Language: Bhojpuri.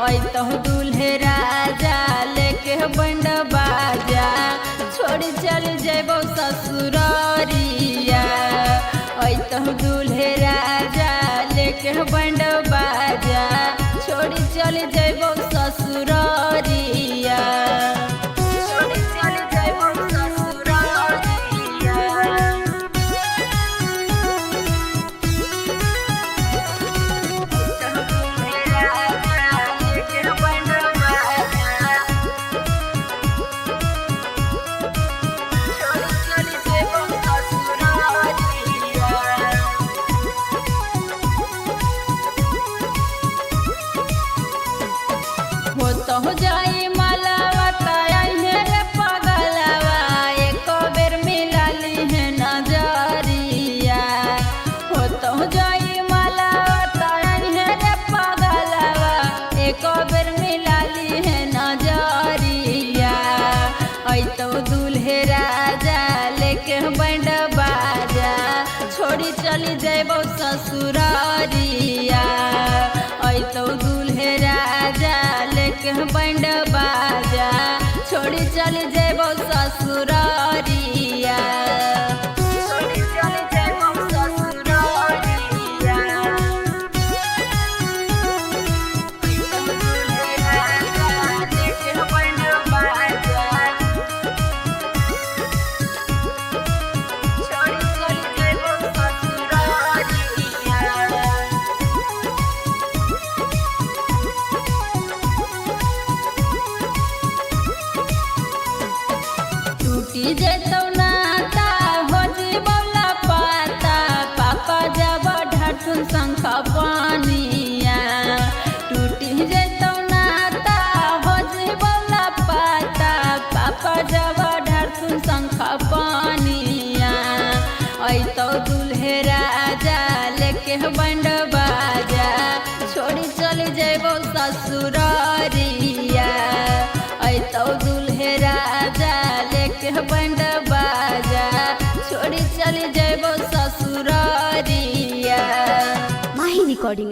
तो दूल्हे राजा लेके बंड बाजा छोड़ चल जेबो ससुरारिया। तो दूल्हे राजा लेके बंड बाजा छोड़ चल जेबो ससुरारिया। हो जाई मालावा ताये रे पगलवा एक बेर मिलाली है नजरिया। हो जाई मालावा ताये रे पगलवा एक बेर मिलाली है नजरिया। तो दूल्हे राजा लेके बंड बाजा छोड़ी चली जेबो ससुरारिया। तो दूल्हे राजा लेके बंड बाजा छोड़ी चली जेबो ससुरारिया। टूटी जेतो नाता हो जीवला पाता पापा जब ढाठुन शंख पानिया। टूटी जेतो नाता हो जीवला पाता पापा जब ढाठुन शंख पानिया। तो दूल्हे राजा लेके बंड बाजा छोड़ी चल जेबो ससुरारिया। तो दूल्हे राजा लेके बंड बाजा छोड़ी चली जेबो ससुरारिया। माही रिकॉर्डिंग।